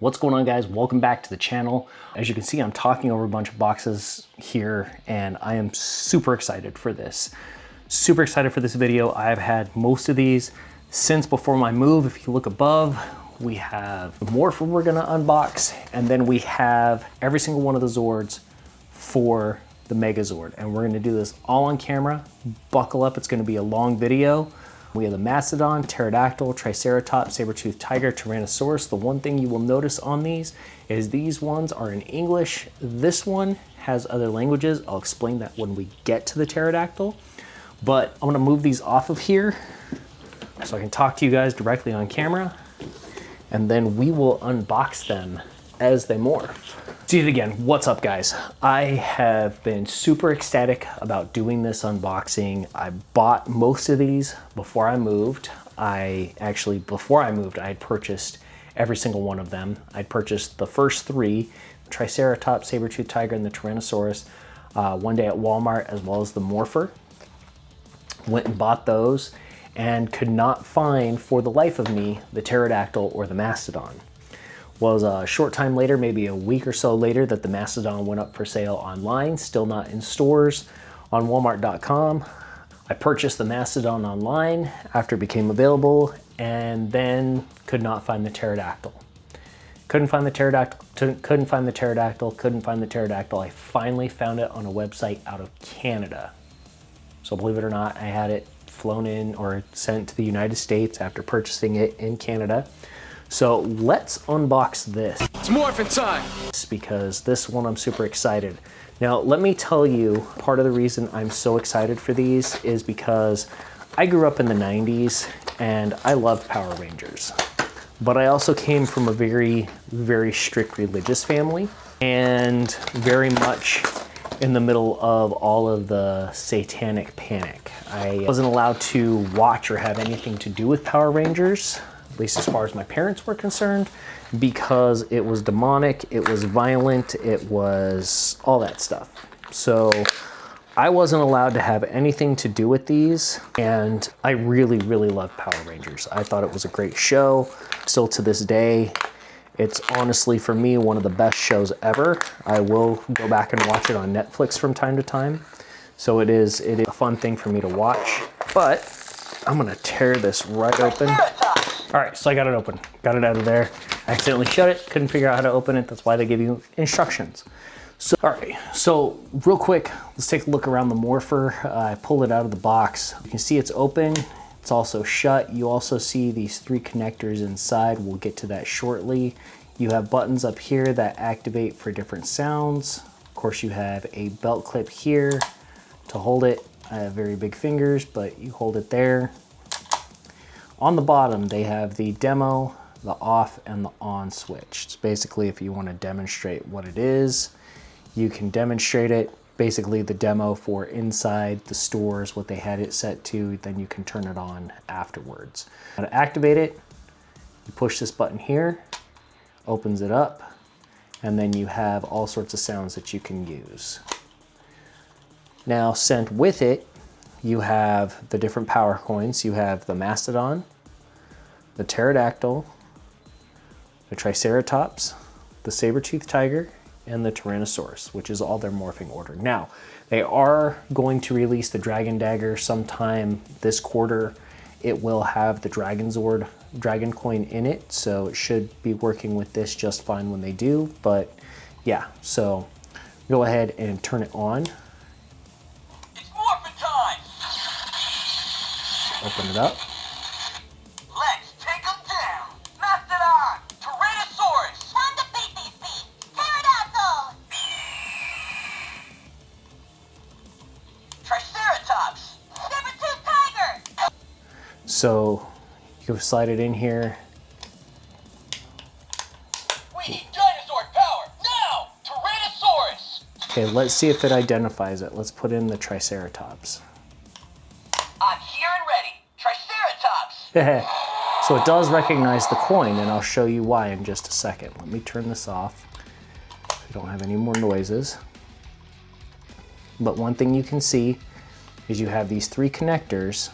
What's going on, guys? Welcome back to the channel. As you can see, I'm talking over a bunch of boxes here and I am super excited for this. Super excited for this video. I've had most of these since before my move. If you look above, we have the Morpher we're gonna unbox, and then we have every single one of the Zords for the Megazord. And we're gonna do this all on camera. Buckle up, it's gonna be a long video. We have the Mastodon, Pterodactyl, Triceratops, Saber-toothed Tiger, Tyrannosaurus. The one thing you will notice on these is these ones are in English. This one has other languages. I'll explain that when we get to the Pterodactyl. But I'm gonna move these off of here so I can talk to you guys directly on camera, and then we will unbox them as they morph. See it again. What's up, guys? I have been super ecstatic about doing this unboxing. I bought most of these before I moved. Before I moved, I had purchased every single one of them. I'd purchased the first three, Triceratops, Saber-toothed Tiger, and the Tyrannosaurus, one day at Walmart, as well as the Morpher. Went and bought those and could not find, for the life of me, the Pterodactyl or the Mastodon. Was a short time later, maybe a week or so later, that the Mastodon went up for sale online, still not in stores on Walmart.com. I purchased the Mastodon online after it became available, and then could not find the Pterodactyl. Couldn't find the Pterodactyl. I finally found it on a website out of Canada. So believe it or not, I had it flown in or sent to the United States after purchasing it in Canada. So let's unbox this. It's morphin' time! Because this one I'm super excited. Now let me tell you, part of the reason I'm so excited for these is because I grew up in the 90s and I loved Power Rangers. But I also came from a very, very strict religious family and very much in the middle of all of the satanic panic. I wasn't allowed to watch or have anything to do with Power Rangers, at least as far as my parents were concerned, because it was demonic, it was violent, it was all that stuff. So I wasn't allowed to have anything to do with these, and I really, really loved Power Rangers. I thought it was a great show. Still to this day, it's honestly, for me, one of the best shows ever. I will go back and watch it on Netflix from time to time. So it is a fun thing for me to watch, but I'm gonna tear this right open. All right, so I got it open, got it out of there. I accidentally shut it, couldn't figure out how to open it. That's why they give you instructions. So, all right, so real quick, let's take a look around the Morpher. I pulled it out of the box. You can see it's open, it's also shut. You also see these three connectors inside. We'll get to that shortly. You have buttons up here that activate for different sounds. Of course, you have a belt clip here to hold it. I have very big fingers, but you hold it there. On the bottom, they have the demo, the off, and the on switch. It's basically if you want to demonstrate what it is, you can demonstrate it. Basically the demo for inside the stores, what they had it set to, then you can turn it on afterwards. Now to activate it, you push this button here, opens it up, and then you have all sorts of sounds that you can use. Now sent with it, you have the different power coins. You have the Mastodon, the Pterodactyl, the Triceratops, the Saber-toothed Tiger, and the Tyrannosaurus, which is all their morphing order. Now, they are going to release the Dragon Dagger sometime this quarter. It will have the Dragon coin in it, so it should be working with this just fine when they do. But yeah, so go ahead and turn it on. Open it up. Let's take them down. Mastodon, Tyrannosaurus. Time to beat these beasts. Pterodactyl. Triceratops. Saber-toothed Tiger. So you can slide it in here. We need dinosaur power now. Tyrannosaurus. Okay, let's see if it identifies it. Let's put in the Triceratops. I'm here and ready. Triceratops. So it does recognize the coin, and I'll show you why in just a second. Let me turn this off so we don't have any more noises. But one thing you can see is you have these three connectors.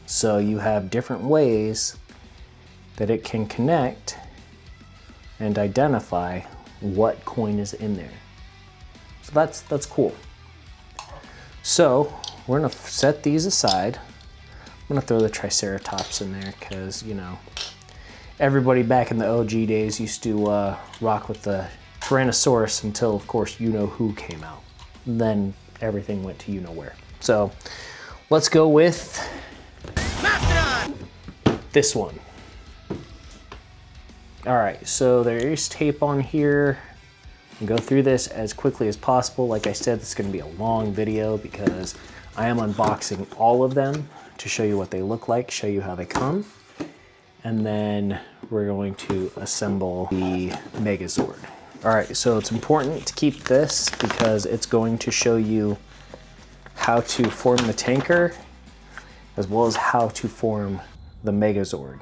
So you have different ways that it can connect and identify what coin is in there. So that's cool. So we're gonna set these aside. I'm gonna throw the Triceratops in there because, you know, everybody back in the OG days used to rock with the Tyrannosaurus until, of course, you know who came out. Then everything went to you know where. So let's go with this one. All right, so there is tape on here. And go through this as quickly as possible. Like I said, this is going to be a long video because I am unboxing all of them to show you what they look like, show you how they come. And then we're going to assemble the Megazord. All right, so it's important to keep this because it's going to show you how to form the tanker as well as how to form the Megazord.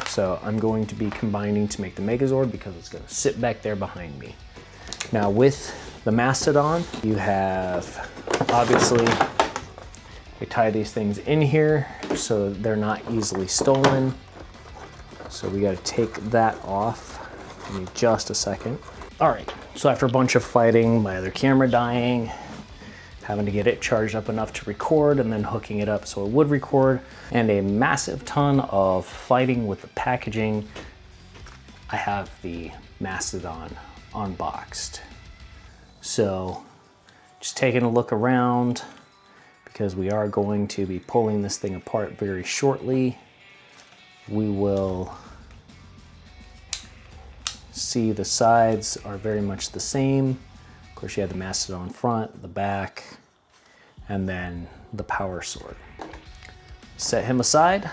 So I'm going to be combining to make the Megazord because it's going to sit back there behind me. Now with the Mastodon, you have, obviously, we tie these things in here so they're not easily stolen. So we got to take that off. Give me just a second. All right, so after a bunch of fighting, my other camera dying, having to get it charged up enough to record and then hooking it up so it would record, and a massive ton of fighting with the packaging, I have the Mastodon unboxed. So just taking a look around because we are going to be pulling this thing apart very shortly. We will see the sides are very much the same. Of course, you have the Mastodon front, the back, and then the power sword. Set him aside,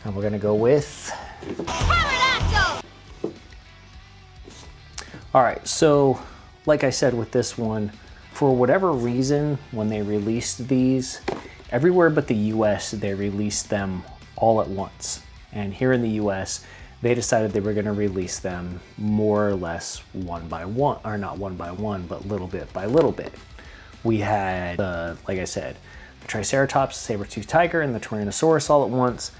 and we're gonna go with all right, so like I said with this one, for whatever reason, when they released these, everywhere but the US, they released them all at once. And here in the US, they decided they were gonna release them more or less one by one, or not one by one, but little bit by little bit. We had, like I said, the Triceratops, saber-toothed tiger, and the Tyrannosaurus all at once.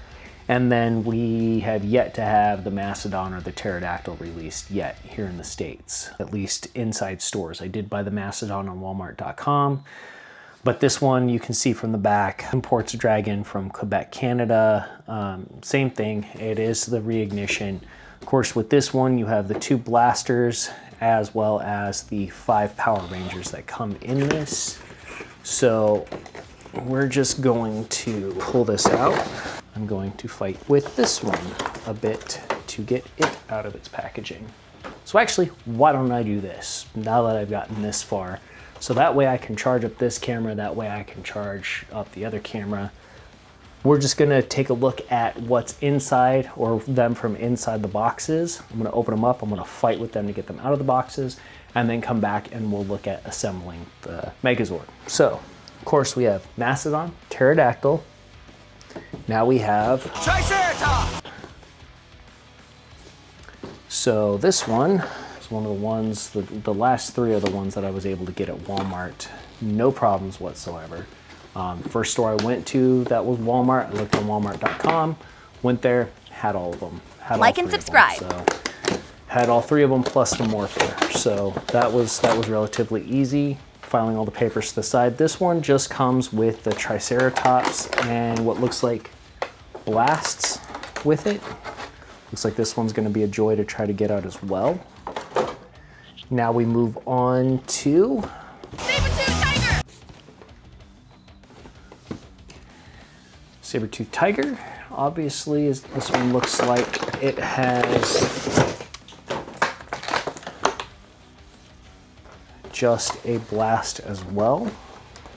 And then we have yet to have the Mastodon or the pterodactyl released yet here in the States, at least inside stores. I did buy the Mastodon on Walmart.com, but this one you can see from the back, imports drag in from Quebec, Canada. Same thing, it is the reignition. Of course, with this one, you have the 2 blasters as well as the 5 Power Rangers that come in this. So we're just going to pull this out. I'm going to fight with this one a bit to get it out of its packaging. So actually, why don't I do this now that I've gotten this far? So that way I can charge up this camera, that way I can charge up the other camera. We're just gonna take a look at what's inside, or them from inside the boxes. I'm gonna open them up, I'm gonna fight with them to get them out of the boxes, and then come back and we'll look at assembling the Megazord. So, of course, we have Mastodon, Pterodactyl. Now we have Triceratops! So this one is one of the ones, the last 3 are the ones that I was able to get at Walmart. No problems whatsoever. First store I went to that was Walmart. I looked on Walmart.com, went there, had all of them. Had like and subscribe. So had all 3 of them plus the Morpher. So that was relatively easy. Filing all the papers to the side. This one just comes with the Triceratops and what looks like blasts with it. Looks like this one's going to be a joy to try to get out as well. Now we move on to Saber-toothed tiger! Saber-toothed tiger. Obviously, as this one looks like it has just a blast as well.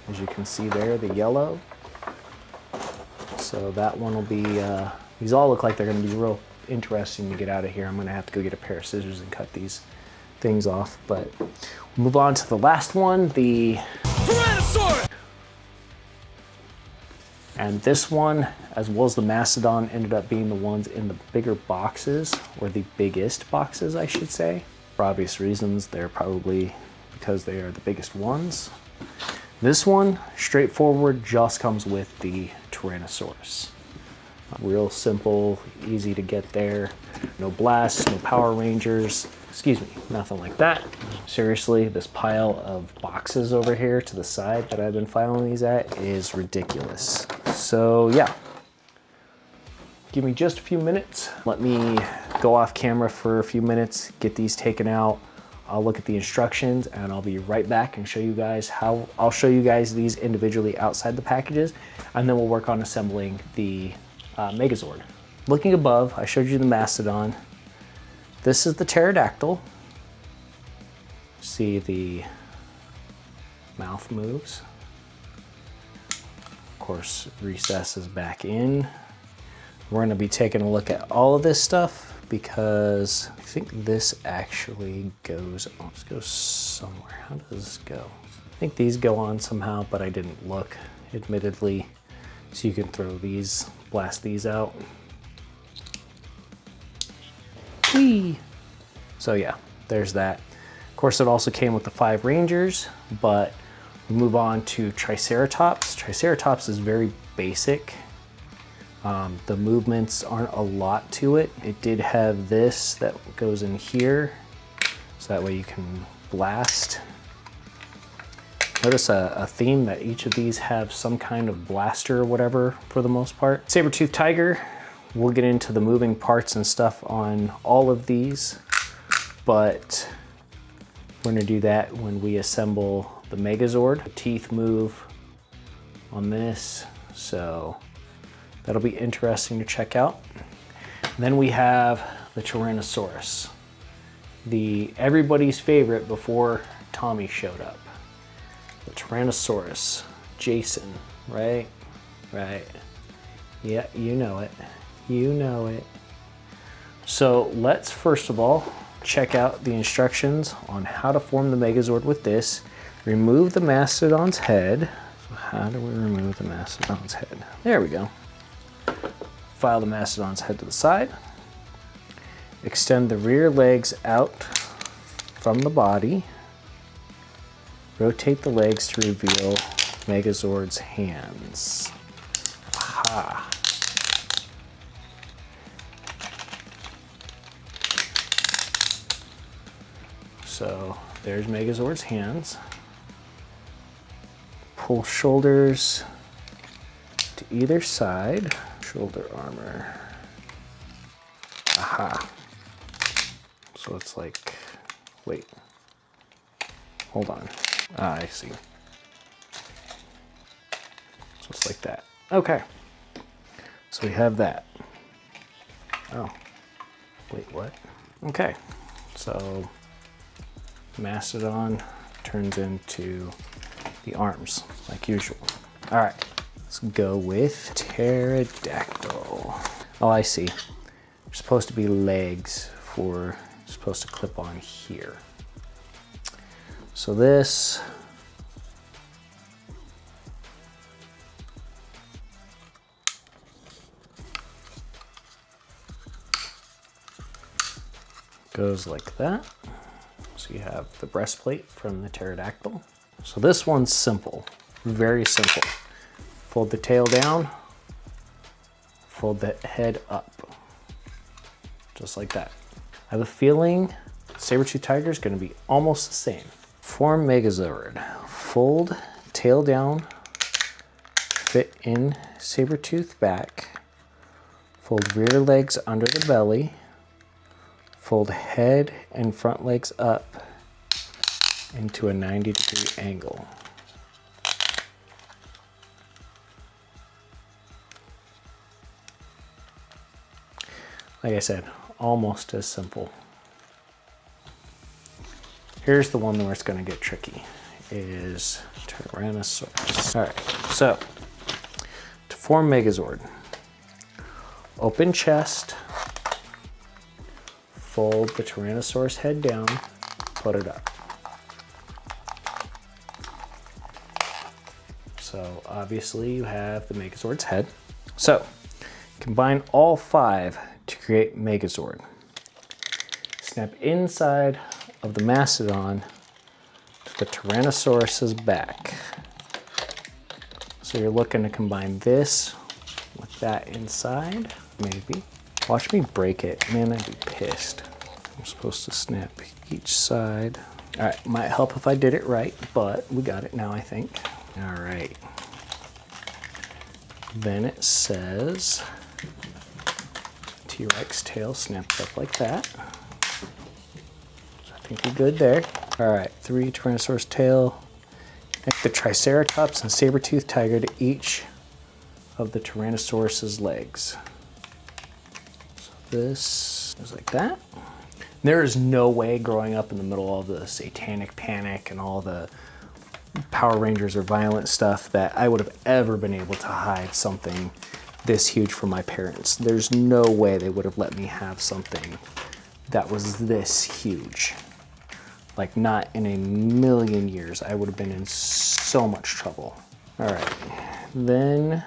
As you can see there, the yellow. So that one will be, these all look like they're gonna be real interesting to get out of here. I'm gonna have to go get a pair of scissors and cut these things off, but we'll move on to the last one, the Tyrannosaurus. And this one, as well as the Mastodon, ended up being the ones in the bigger boxes, or the biggest boxes, I should say. For obvious reasons, they're probably because they are the biggest ones. This one, straightforward, just comes with the Tyrannosaurus. Real simple, easy to get there. No blasts, no Power Rangers, excuse me, nothing like that. Seriously, this pile of boxes over here to the side that I've been filing these at is ridiculous. So yeah, give me just a few minutes. Let me go off camera for a few minutes, get these taken out. I'll look at the instructions and I'll be right back and show you guys how, I'll show you guys these individually outside the packages, and then we'll work on assembling the Megazord. Looking above, I showed you the Mastodon. This is the pterodactyl. See the mouth moves. Of course, recesses back in. We're going to be taking a look at all of this stuff because I think this actually goes on. This goes somewhere. How does this go? I think these go on somehow, but I didn't look, admittedly. So you can throw these, blast these out. Whee! So yeah, there's that. Of course, it also came with the 5 Rangers, but we move on to Triceratops. Triceratops is very basic. The movements aren't a lot to it. It did have this that goes in here, so that way you can blast. Notice a theme that each of these have some kind of blaster or whatever for the most part. Saber-toothed tiger, we'll get into the moving parts and stuff on all of these, but we're gonna do that when we assemble the Megazord. The teeth move on this, so that'll be interesting to check out. And then we have the Tyrannosaurus, everybody's favorite before Tommy showed up. The Tyrannosaurus, Jason, right? Right. Yeah, you know it. You know it. So let's first of all check out the instructions on how to form the Megazord with this. Remove the Mastodon's head. So how do we remove the Mastodon's head? There we go. File the Mastodon's head to the side. Extend the rear legs out from the body. Rotate the legs to reveal Megazord's hands. Aha. So there's Megazord's hands. Pull shoulders to either side. Shoulder armor. Aha. So it's like, wait, hold on. Ah, I see. So it's like that. Okay. So we have that. Oh, wait, what? Okay. So Mastodon turns into the arms, like usual. All right, let's go with pterodactyl. Oh, I see. There's supposed to be legs for, supposed to clip on here. So this, goes like that. So you have the breastplate from the pterodactyl. So this one's simple, very simple. Fold the tail down, fold the head up, just like that. I have a feeling Saber-toothed tiger is going to be almost the same. Form Megazord. Fold tail down, fit in saber-tooth back, fold rear legs under the belly, fold head and front legs up into a 90-degree angle. Like I said, almost as simple. Here's the one where it's going to get tricky, is Tyrannosaurus. All right, so to form Megazord, open chest, fold the Tyrannosaurus head down, put it up. So obviously you have the Megazord's head. So combine all 5 to create Megazord. Snap inside of the Mastodon to the Tyrannosaurus's back. So you're looking to combine this with that inside, maybe. Watch me break it. Man, I'd be pissed. I'm supposed to snap each side. All right, might help if I did it right, but we got it now, I think. All right. Then it says T-Rex tail snaps up like that. So I think we're good there. All right, 3 Tyrannosaurus tail. Connect the Triceratops and saber-toothed tiger to each of the Tyrannosaurus's legs. So this is like that. There is no way growing up in the middle of the satanic panic and all the Power Rangers or violent stuff that I would have ever been able to hide something this huge from my parents. There's no way they would have let me have something that was this huge. Like, not in a million years. I would have been in so much trouble. All right, then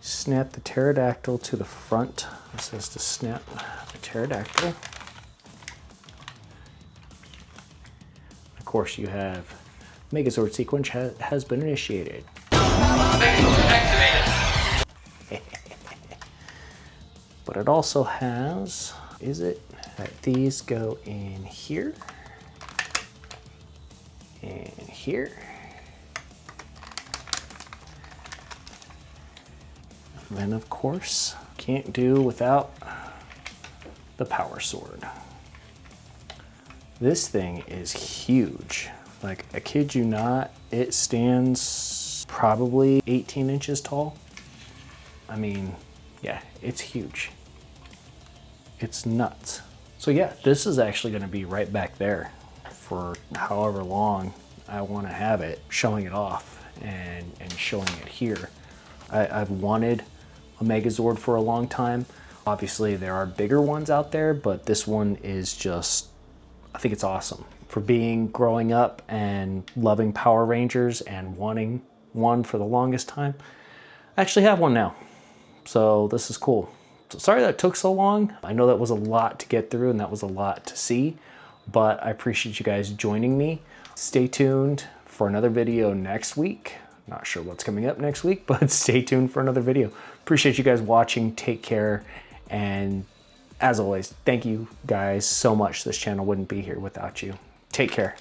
snap the pterodactyl to the front. It says to snap the pterodactyl. Of course, you have Megazord sequence has been initiated. But it also has, is it, that these go in here and here. And then, of course, can't do without the power sword. This thing is huge. Like, I kid you not, it stands probably 18 inches tall. I mean, yeah, it's huge. It's nuts. So yeah, this is actually gonna be right back there for however long I wanna have it, showing it off and showing it here. I've wanted a Megazord for a long time. Obviously there are bigger ones out there, but this one is just, I think it's awesome. For growing up and loving Power Rangers and wanting one for the longest time, I actually have one now. So this is cool. So sorry that it took so long. I know that was a lot to get through and that was a lot to see, but I appreciate you guys joining me. Stay tuned for another video next week. Not sure what's coming up next week, but stay tuned for another video. Appreciate you guys watching. Take care. And as always, thank you guys so much. This channel wouldn't be here without you. Take care.